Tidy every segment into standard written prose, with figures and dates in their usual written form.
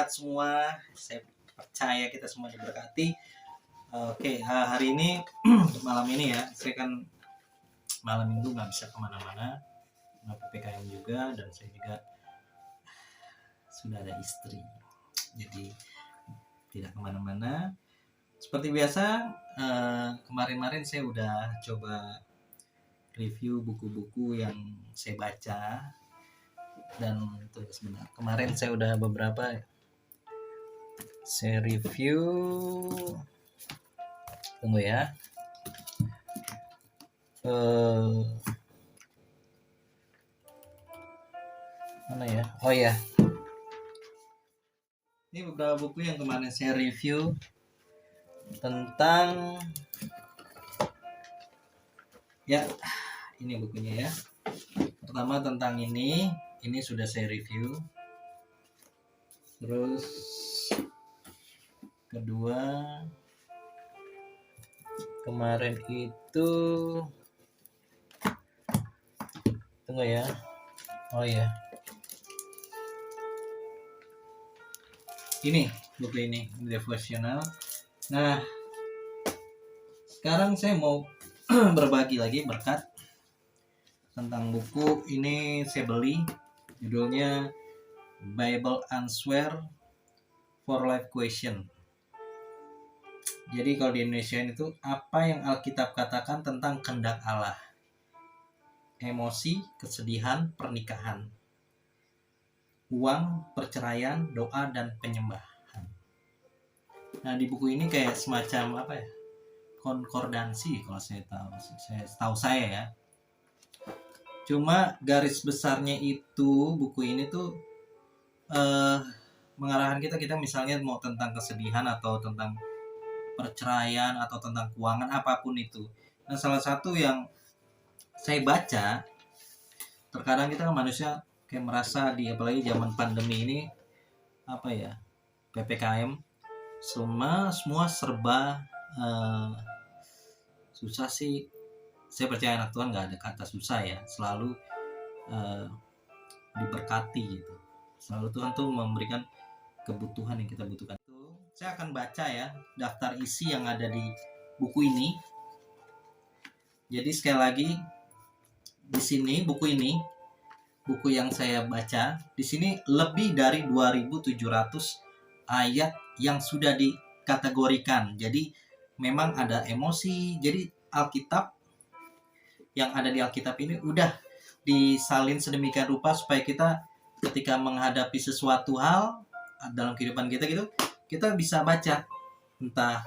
sehat semua. Saya percaya kita semua diberkati. Oke, hari ini malam ini ya, saya kan malam minggu nggak bisa kemana-mana, PPKM juga, dan saya juga sudah ada istri, jadi tidak kemana-mana. Seperti biasa, kemarin-kemarin saya udah coba review buku-buku yang saya baca, dan sebentar kemarin saya udah beberapa saya review. Tunggu ya. Mana ya? Oh ya. Ini beberapa buku yang kemarin saya review tentang, ya, ini bukunya ya. Pertama tentang ini sudah saya review. Terus kedua kemarin itu, tunggu ya. Oh ya. Ini buku ini devotional. Nah, sekarang saya mau berbagi lagi berkat tentang buku ini. Saya beli, judulnya Bible Answer for Life Question. Jadi kalau di Indonesia itu, apa yang Alkitab katakan tentang kehendak Allah, emosi, kesedihan, pernikahan, uang, perceraian, doa, dan penyembahan. Nah, di buku ini kayak semacam apa ya, konkordansi kalau saya tahu ya. Cuma garis besarnya itu, buku ini tuh mengarahkan kita misalnya mau tentang kesedihan atau tentang perceraian atau tentang keuangan, apapun itu. Nah, salah satu yang saya baca, terkadang kita kan manusia kayak merasa apalagi zaman pandemi ini, apa ya, PPKM, semua serba susah sih. Saya percaya anak Tuhan nggak ada kata susah ya, selalu diberkati gitu. Selalu Tuhan tuh memberikan kebutuhan yang kita butuhkan. Saya akan baca ya daftar isi yang ada di buku ini. Jadi sekali lagi, di sini buku yang saya baca, di sini lebih dari 2.700 ayat yang sudah dikategorikan. Jadi memang ada emosi. Jadi Alkitab, yang ada di Alkitab ini udah disalin sedemikian rupa supaya kita ketika menghadapi sesuatu hal dalam kehidupan kita gitu, kita bisa baca, entah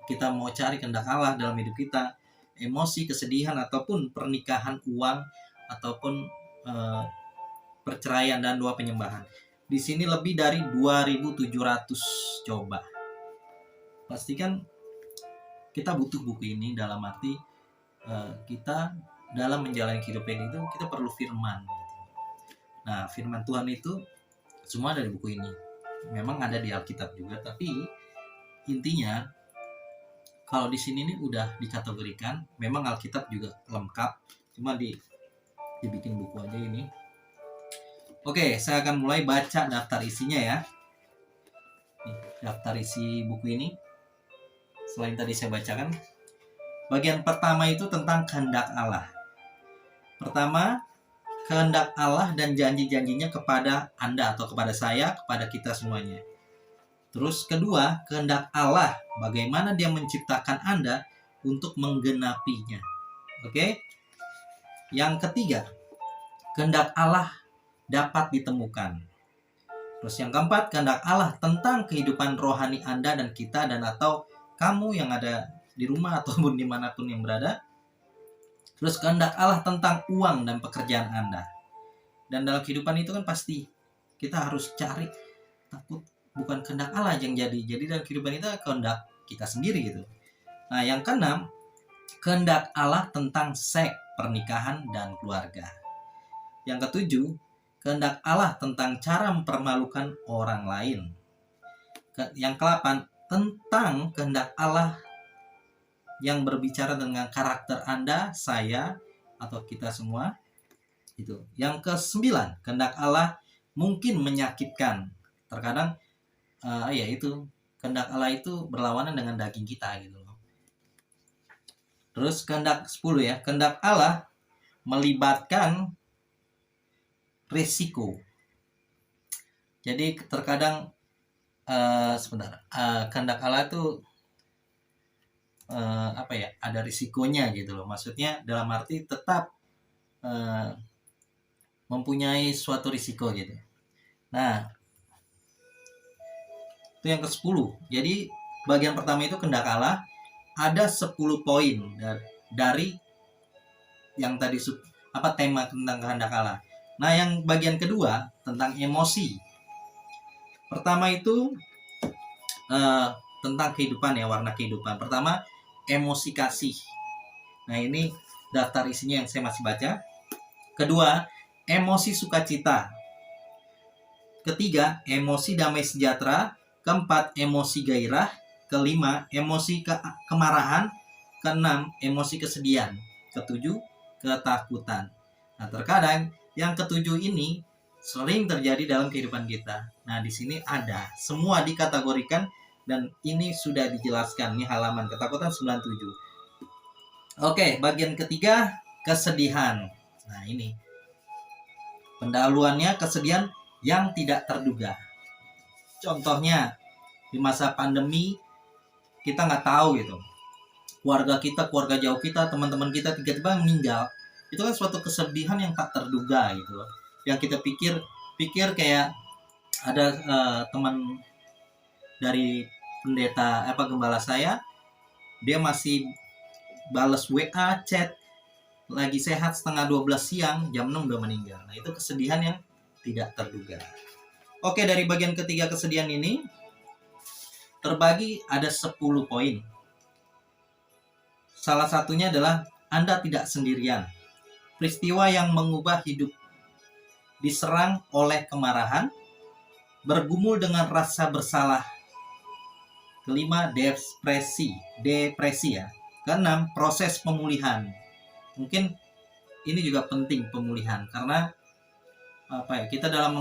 kita mau cari kehendak Allah dalam hidup kita, emosi, kesedihan, ataupun pernikahan, uang, ataupun perceraian, dan doa penyembahan. Di sini lebih dari 2.700. Coba pastikan kita butuh buku ini, dalam arti kita dalam menjalani kehidupan itu kita perlu firman. Nah, firman Tuhan itu semua ada di buku ini. Memang ada di Alkitab juga, tapi intinya kalau di sini nih udah dikategorikan. Memang Alkitab juga lengkap, cuma dibikin buku aja ini. Oke, saya akan mulai baca daftar isinya ya. Nih, daftar isi buku ini. Selain tadi saya bacakan, bagian pertama itu tentang kehendak Allah. Pertama, kehendak Allah dan janji-janjinya kepada Anda atau kepada saya, kepada kita semuanya. Terus kedua, kehendak Allah, bagaimana Dia menciptakan Anda untuk menggenapinya. Oke? Yang ketiga, kehendak Allah dapat ditemukan. Terus yang keempat, kehendak Allah tentang kehidupan rohani Anda dan kita, dan atau kamu yang ada di rumah ataupun dimanapun yang berada. Terus kehendak Allah tentang uang dan pekerjaan Anda. Dan dalam kehidupan itu kan pasti kita harus cari, takut bukan kehendak Allah yang jadi dalam kehidupan kita kehendak kita sendiri gitu. Nah, yang keenam, kehendak Allah tentang seks, pernikahan, dan keluarga. Yang ketujuh, kehendak Allah tentang cara mempermalukan orang lain. Yang kedelapan, tentang kehendak Allah yang berbicara dengan karakter Anda, saya, atau kita semua. Itu. Yang ke-9, kehendak Allah mungkin menyakitkan. Terkadang ya itu kehendak Allah itu berlawanan dengan daging kita gitu loh. Terus kehendak 10 ya, kehendak Allah melibatkan risiko. Jadi terkadang kehendak Allah itu apa ya, ada risikonya gitu loh. Maksudnya dalam arti tetap mempunyai suatu risiko gitu. Nah, itu yang ke-10. Jadi bagian pertama itu kehendak Allah, ada 10 poin dari yang tadi tema tentang kehendak Allah. Nah, yang bagian kedua tentang emosi. Pertama itu tentang kehidupan ya, warna kehidupan. Pertama, emosi kasih. Nah, ini daftar isinya yang saya masih baca. Kedua, emosi sukacita. Ketiga, emosi damai sejahtera. Keempat, emosi gairah. Kelima, emosi kemarahan. Keenam, emosi kesedihan. Ketujuh, ketakutan. Nah, terkadang yang ketujuh ini sering terjadi dalam kehidupan kita. Nah, di sini ada semua dikategorikan dan ini sudah dijelaskan. Ini halaman ketakutan 97. Oke, bagian ketiga, kesedihan. Nah, ini pendahuluannya kesedihan yang tidak terduga. Contohnya di masa pandemi kita nggak tahu gitu, keluarga kita, keluarga jauh kita, teman-teman kita tiba-tiba meninggal. Itu kan suatu kesedihan yang tak terduga gitu loh. Yang kita pikir kayak ada teman dari pendeta gembala saya, dia masih balas WA chat lagi sehat setengah 12 siang, jam 6 udah meninggal. Nah, itu kesedihan yang tidak terduga. Oke, dari bagian ketiga kesedihan ini terbagi ada 10 poin. Salah satunya adalah Anda tidak sendirian. Peristiwa yang mengubah hidup. Diserang oleh kemarahan, bergumul dengan rasa bersalah. Kelima, depresi ya. Keenam, proses pemulihan. Mungkin ini juga penting pemulihan karena kita dalam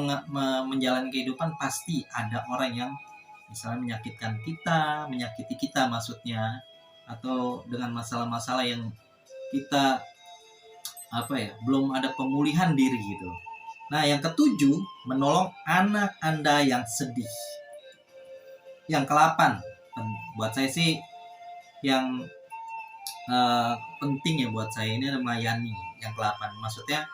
menjalani kehidupan pasti ada orang yang misalnya menyakiti kita maksudnya, atau dengan masalah-masalah yang kita belum ada pemulihan diri gitu. Nah, yang ketujuh, menolong anak Anda yang sedih. Yang ke-8, buat saya sih yang penting ya buat saya ini adalah melayani. Yang ke-8, maksudnya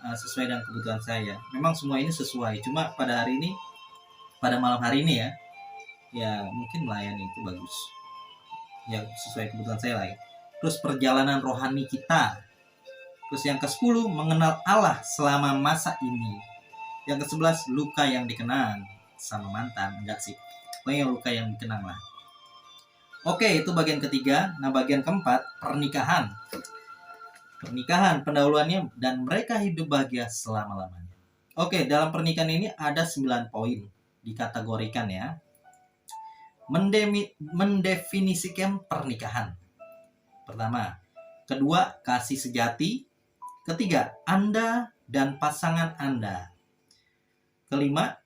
sesuai dengan kebutuhan saya. Memang semua ini sesuai, cuma pada malam hari ini ya mungkin melayani itu bagus. Ya sesuai kebutuhan saya lah ya. Terus perjalanan rohani kita. Terus yang ke-10, mengenal Allah selama masa ini. Yang ke-11, luka yang dikenang sama mantan. Enggak sih, pokoknya luka yang dikenang lah. Oke, itu bagian ketiga. Nah, bagian keempat, pernikahan. Pernikahan, pendahuluannya, dan mereka hidup bahagia selama-lamanya. Oke, dalam pernikahan ini ada 9 poin dikategorikan ya. Mendefinisikan pernikahan. Pertama. Kedua, kasih sejati. Ketiga, Anda dan pasangan Anda. Keempat,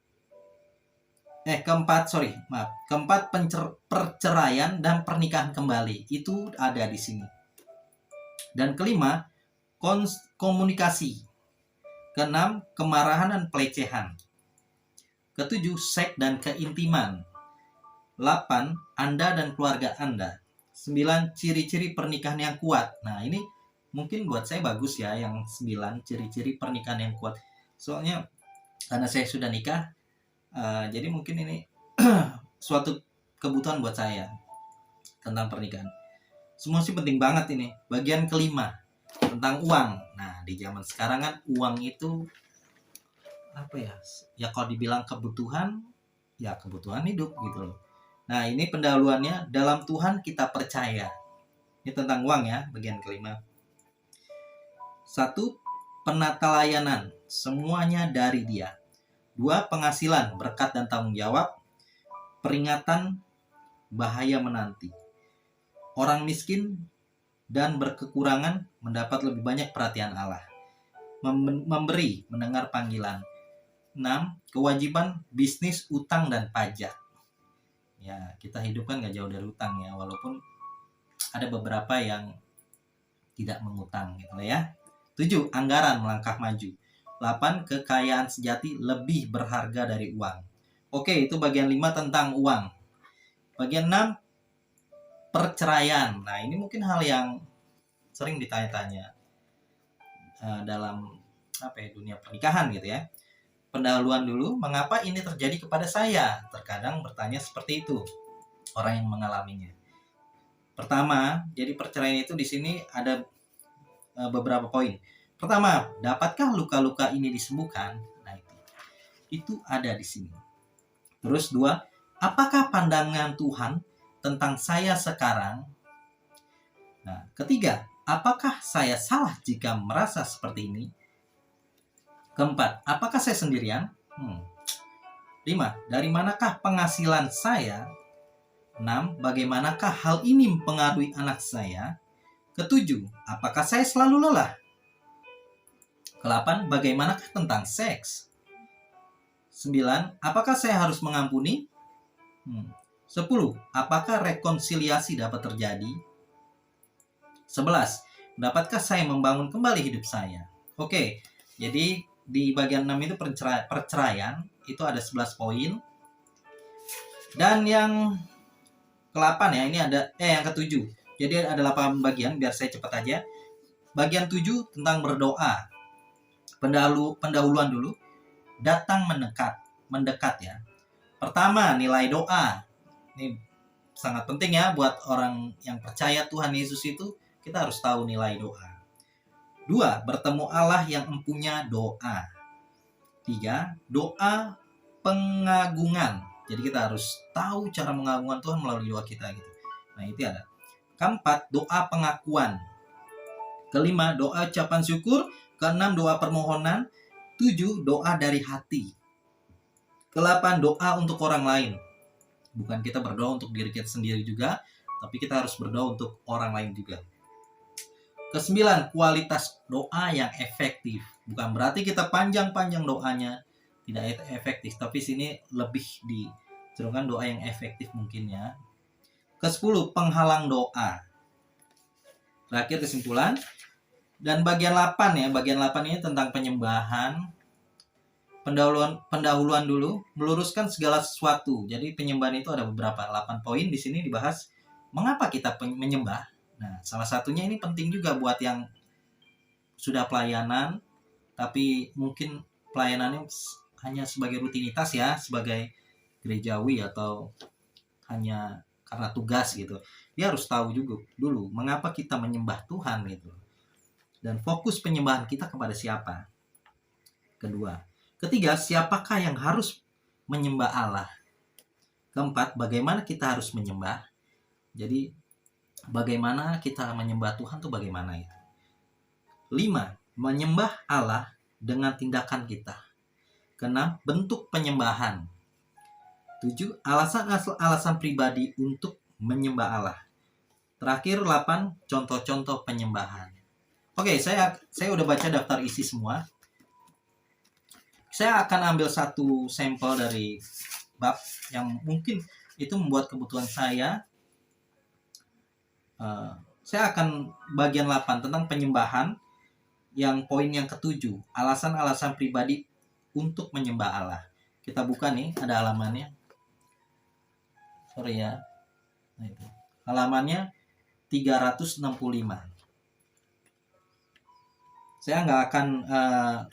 perceraian dan pernikahan kembali. Itu ada di sini. Dan kelima, komunikasi. Keenam, kemarahan dan pelecehan. Ketujuh, seks dan keintiman. 8, Anda dan keluarga Anda. 9, ciri-ciri pernikahan yang kuat. Nah, ini mungkin buat saya bagus ya, yang 9 ciri-ciri pernikahan yang kuat. Soalnya karena saya sudah nikah, jadi mungkin ini suatu kebutuhan buat saya tentang pernikahan. Semua sih penting banget ini. Bagian kelima, tentang uang. Nah, di zaman sekarang kan uang itu ya kalau dibilang kebutuhan, ya kebutuhan hidup gitu loh. Nah, ini pendahuluannya, dalam Tuhan kita percaya. Ini tentang uang ya, bagian kelima. 1, penata layanan, semuanya dari Dia. 2, penghasilan, berkat dan tanggung jawab. Peringatan, bahaya menanti. Orang miskin dan berkekurangan mendapat lebih banyak perhatian Allah. Memberi, mendengar panggilan. 6. Kewajiban bisnis, utang, dan pajak. Ya, kita hidup kan gak jauh dari utang ya, walaupun ada beberapa yang tidak mengutang gitu ya. 7. Anggaran, melangkah maju. 8. Kekayaan sejati lebih berharga dari uang. Oke, itu bagian 5 tentang uang. Bagian 6, perceraian. Nah, ini mungkin hal yang sering ditanya-tanya dalam dunia pernikahan gitu ya. Pendahuluan dulu, mengapa ini terjadi kepada saya? Terkadang bertanya seperti itu orang yang mengalaminya. Pertama, jadi perceraian itu di sini ada beberapa poin. Pertama, dapatkah luka-luka ini disembuhkan? Nah, itu ada di sini. Terus 2, apakah pandangan Tuhan tentang saya sekarang? Nah, ketiga, apakah saya salah jika merasa seperti ini? Keempat, apakah saya sendirian? 5, dari manakah penghasilan saya? 6, bagaimanakah hal ini mempengaruhi anak saya? Ketujuh, apakah saya selalu lelah? Ke-8, bagaimanakah tentang seks? 9, apakah saya harus mengampuni? 10, apakah rekonsiliasi dapat terjadi? 11, dapatkah saya membangun kembali hidup saya? Oke, jadi di bagian 6 itu perceraian, itu ada 11 poin. Dan yang ke-8 ya, ini ada yang ke-7. Jadi ada 8 bagian, biar saya cepat aja. Bagian 7 tentang berdoa. Pendahuluan dulu. Datang mendekat ya. Pertama, nilai doa. Ini sangat penting ya buat orang yang percaya Tuhan Yesus itu, kita harus tahu nilai doa. 2, bertemu Allah yang empunya doa. 3, doa pengagungan. Jadi kita harus tahu cara mengagungkan Tuhan melalui doa kita gitu. Nah, itu ada. Keempat, doa pengakuan. Kelima, doa ucapan syukur. Keenam, doa permohonan. 7, doa dari hati. Ke-8, doa untuk orang lain. Bukan kita berdoa untuk diri kita sendiri juga, tapi kita harus berdoa untuk orang lain juga. Ke-9, kualitas doa yang efektif. Bukan berarti kita panjang-panjang doanya tidak efektif, tapi sini lebih dicerungkan doa yang efektif mungkin ya. Ke-10, penghalang doa. Terakhir kesimpulan. Dan bagian 8 ya, bagian 8 ini tentang penyembahan. Pendahuluan dulu, meluruskan segala sesuatu. Jadi penyembahan itu ada beberapa 8 poin di sini dibahas mengapa kita menyembah. Nah, salah satunya ini penting juga buat yang sudah pelayanan, tapi mungkin pelayanannya hanya sebagai rutinitas ya, sebagai gerejawi atau hanya karena tugas gitu. Dia harus tahu juga dulu mengapa kita menyembah Tuhan gitu. Dan fokus penyembahan kita kepada siapa? Kedua. Ketiga, siapakah yang harus menyembah Allah? Keempat, bagaimana kita harus menyembah? Jadi bagaimana kita menyembah Tuhan tuh bagaimana itu? 5, menyembah Allah dengan tindakan kita. Keenam, bentuk penyembahan. 7, alasan pribadi untuk menyembah Allah. Terakhir 8, contoh-contoh penyembahan. Oke, saya udah baca daftar isi semua. Saya akan ambil satu sampel dari bab yang mungkin itu membuat kebutuhan saya. Saya akan bagian 8 tentang penyembahan, yang poin yang ke-7, alasan-alasan pribadi untuk menyembah Allah. Kita buka nih, ada halamannya. Sorry ya. Nah, itu. Halamannya 365. Saya nggak akan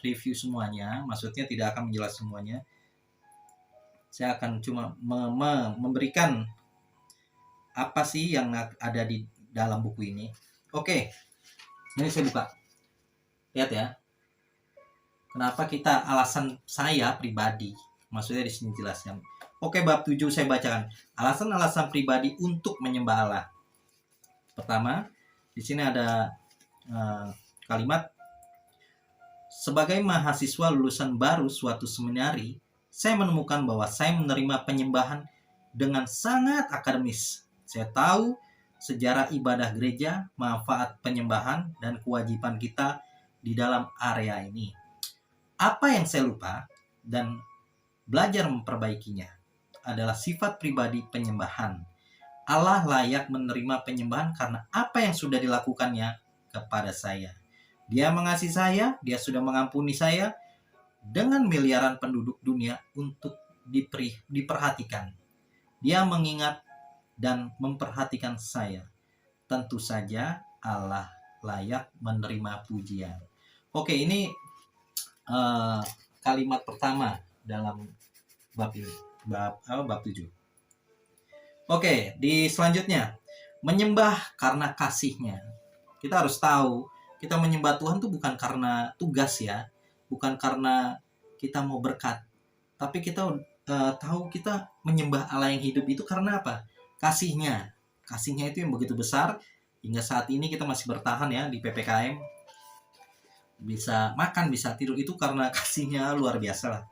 review semuanya, maksudnya tidak akan menjelaskan semuanya. Saya akan cuma memberikan apa sih yang ada di dalam buku ini. Oke, ini saya buka. Lihat ya. Kenapa kita, alasan saya pribadi, maksudnya di sini jelaskan. Oke, bab 7 saya bacakan. Alasan-alasan pribadi untuk menyembah Allah. Pertama, di sini ada kalimat, sebagai mahasiswa lulusan baru suatu seminari, saya menemukan bahwa saya menerima penyembahan dengan sangat akademis. Saya tahu sejarah ibadah gereja, manfaat penyembahan, dan kewajiban kita di dalam area ini. Apa yang saya lupa? dan belajar memperbaikinya adalah sifat pribadi penyembahan. Allah layak menerima penyembahan karena apa yang sudah dilakukannya kepada saya. Dia mengasihi saya, dia sudah mengampuni saya dengan miliaran penduduk dunia untuk diperhatikan. Dia mengingat dan memperhatikan saya. Tentu saja Allah layak menerima pujian. Oke, ini kalimat pertama dalam bab ini, bab 7. Oke, di selanjutnya, menyembah karena kasihnya. Kita harus tahu, kita menyembah Tuhan itu bukan karena tugas ya, bukan karena kita mau berkat, tapi kita tahu kita menyembah Allah yang hidup itu karena apa? Kasihnya. Kasihnya itu yang begitu besar, hingga saat ini kita masih bertahan ya di PPKM. Bisa makan, bisa tidur, itu karena kasihnya luar biasa lah.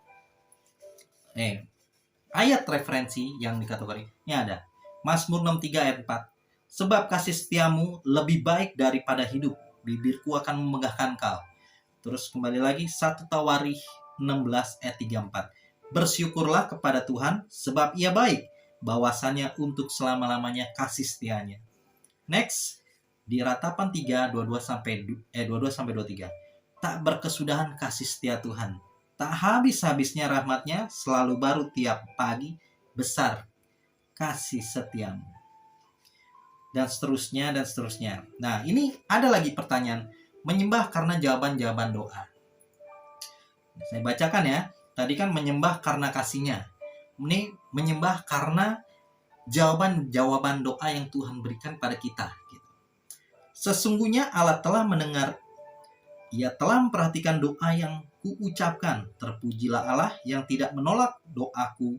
Ayat referensi yang dikategori ini ada Mazmur 63 ayat 4. Sebab kasih setiamu lebih baik daripada hidup, bibirku akan memegahkan kau. Terus kembali lagi 1 Tawarikh 16 ayat 34. Bersyukurlah kepada Tuhan sebab ia baik, bahwasannya untuk selama-lamanya kasih setianya. Next, di Ratapan 3 22 sampai 23. Tak berkesudahan kasih setia Tuhan, tak habis-habisnya rahmatnya, selalu baru tiap pagi, besar kasih setiamu. Dan seterusnya, dan seterusnya. Nah, ini ada lagi pertanyaan. Menyembah karena jawaban-jawaban doa. Saya bacakan ya. Tadi kan menyembah karena kasihnya. Ini menyembah karena jawaban-jawaban doa yang Tuhan berikan pada kita. Sesungguhnya Allah telah mendengar. Ia telah memperhatikan doa yang kuucapkan. Terpujilah Allah yang tidak menolak doaku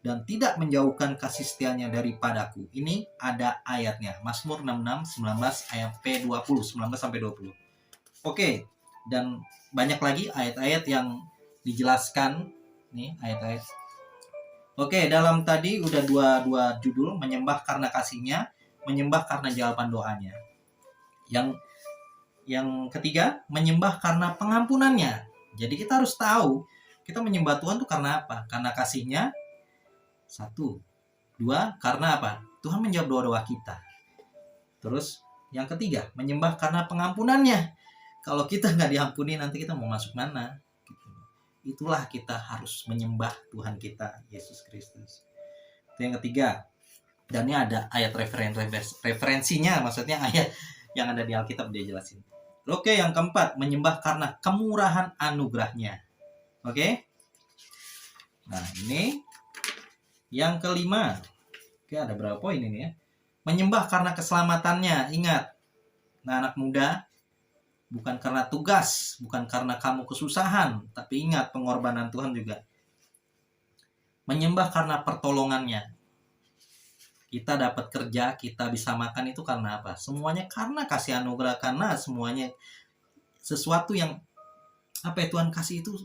dan tidak menjauhkan kasih setianya daripadaku. Ini ada ayatnya. Mazmur 66, 19 ayat P20, 19 sampai 20. Oke, dan banyak lagi ayat-ayat yang dijelaskan. Nih, ayat-ayat. Oke, dalam tadi udah dua judul, menyembah karena kasihnya, menyembah karena jawaban doanya. Yang ketiga, menyembah karena pengampunannya. Jadi kita harus tahu, kita menyembah Tuhan itu karena apa? Karena kasihnya. 1, 2, karena apa? Tuhan menjawab doa-doa kita. Terus yang ketiga, menyembah karena pengampunannya. Kalau kita nggak diampuni, nanti kita mau masuk mana? Itulah kita harus menyembah Tuhan kita, Yesus Kristus. Itu yang ketiga. Dan ini ada ayat referensinya, maksudnya ayat yang ada di Alkitab dia jelasin. Oke, yang keempat, menyembah karena kemurahan anugerahnya. Oke. Nah, ini yang kelima. Oke, ada berapa poin ini ya? Menyembah karena keselamatannya. Ingat, nah anak muda, bukan karena tugas, bukan karena kamu kesusahan, tapi ingat pengorbanan Tuhan juga. Menyembah karena pertolongannya. Kita dapat kerja, kita bisa makan itu karena apa? Semuanya karena kasih anugerah, karena semuanya sesuatu yang apa ya Tuhan kasih itu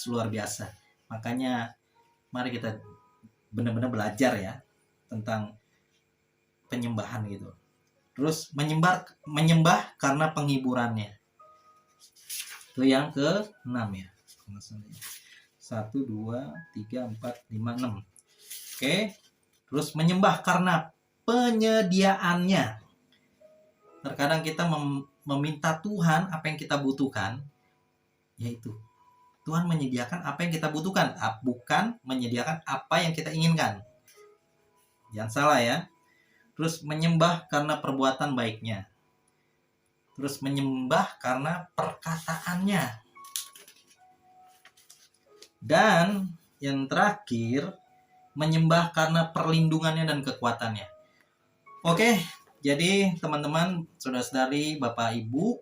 luar biasa. Makanya mari kita benar-benar belajar ya tentang penyembahan gitu. Terus menyembah karena penghiburannya. Itu yang ke-6 ya. 1, 2, 3, 4, 5, 6. Oke. Terus menyembah karena penyediaannya. Terkadang kita meminta Tuhan apa yang kita butuhkan, yaitu Tuhan menyediakan apa yang kita butuhkan, bukan menyediakan apa yang kita inginkan. Jangan salah ya. Terus menyembah karena perbuatan baiknya. Terus menyembah karena perkataannya. Dan yang terakhir, menyembah karena perlindungannya dan kekuatannya. Oke, jadi teman-teman, saudara-saudari, Bapak Ibu,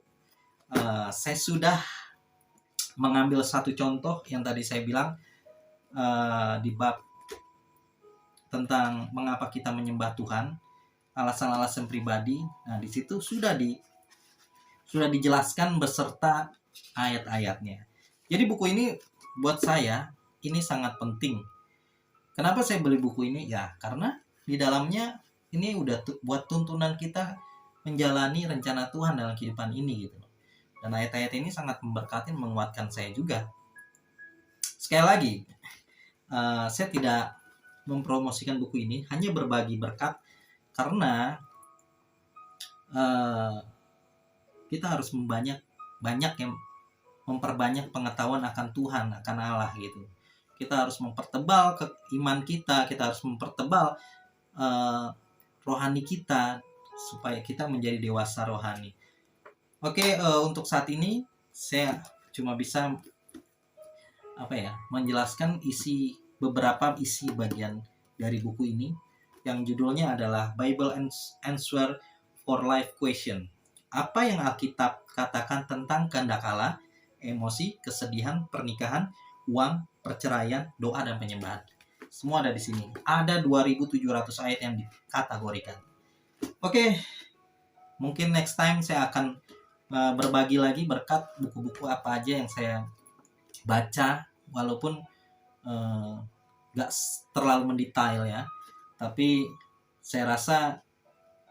saya sudah mengambil satu contoh yang tadi saya bilang di bab tentang mengapa kita menyembah Tuhan, alasan-alasan pribadi. Nah, di situ sudah dijelaskan beserta ayat-ayatnya. Jadi buku ini buat saya ini sangat penting. Kenapa saya beli buku ini? Ya, karena di dalamnya ini udah buat tuntunan kita menjalani rencana Tuhan dalam kehidupan ini gitu. Dan ayat-ayat ini sangat memberkati, menguatkan saya juga. Sekali lagi, saya tidak mempromosikan buku ini, hanya berbagi berkat, karena kita harus banyak yang memperbanyak pengetahuan akan Tuhan, akan Allah gitu. Kita harus mempertebal iman kita, kita harus mempertebal rohani kita supaya kita menjadi dewasa rohani. Oke, untuk saat ini saya cuma bisa menjelaskan beberapa isi bagian dari buku ini yang judulnya adalah Bible Answer for Life Question. Apa yang Alkitab katakan tentang kehendak Allah, emosi, kesedihan, pernikahan, uang, perceraian, doa, dan penyembahan. Semua ada di sini. Ada 2700 ayat yang dikategorikan. Oke, mungkin next time saya akan berbagi lagi berkat buku-buku apa aja yang saya baca, walaupun gak terlalu mendetail ya, tapi saya rasa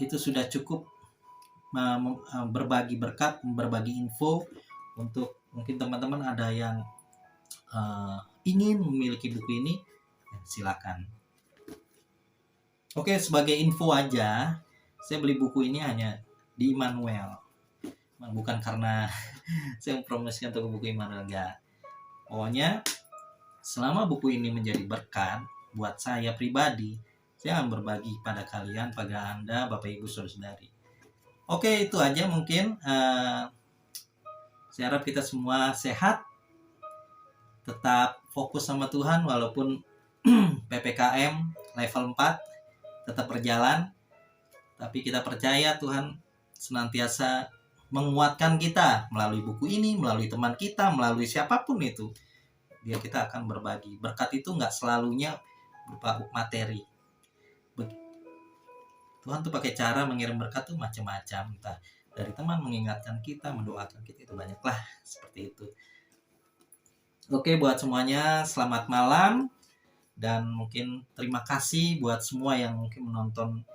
itu sudah cukup berbagi berkat, berbagi info untuk mungkin teman-teman ada yang ingin memiliki buku ini, silakan. Oke, sebagai info aja, saya beli buku ini hanya di Immanuel, bukan karena saya mempromosikan toko buku Immanuel, enggak. Pokoknya selama buku ini menjadi berkat buat saya pribadi, saya akan berbagi pada kalian, pada Anda, Bapak Ibu Saudara-saudari. Oke, itu aja mungkin. Saya harap kita semua sehat, tetap fokus sama Tuhan walaupun PPKM level 4 tetap berjalan, tapi kita percaya Tuhan senantiasa menguatkan kita melalui buku ini, melalui teman kita, melalui siapapun itu. Dia kita akan berbagi. Berkat itu nggak selalunya berupa materi. Tuhan tuh pakai cara mengirim berkat tuh macam-macam. Entah dari teman mengingatkan kita, mendoakan kita, itu banyaklah seperti itu. Oke, buat semuanya selamat malam, dan mungkin terima kasih buat semua yang mungkin menonton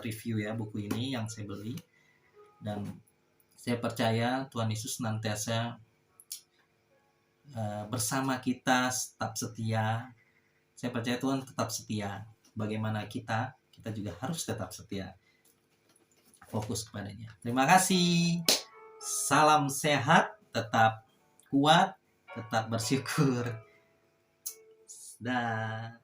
review ya buku ini yang saya beli. Dan saya percaya Tuhan Yesus senantiasa bersama kita, tetap setia. Saya percaya Tuhan tetap setia. Bagaimana kita juga harus tetap setia, fokus kepadanya. Terima kasih. Salam sehat, tetap kuat, tetap bersyukur. Dah.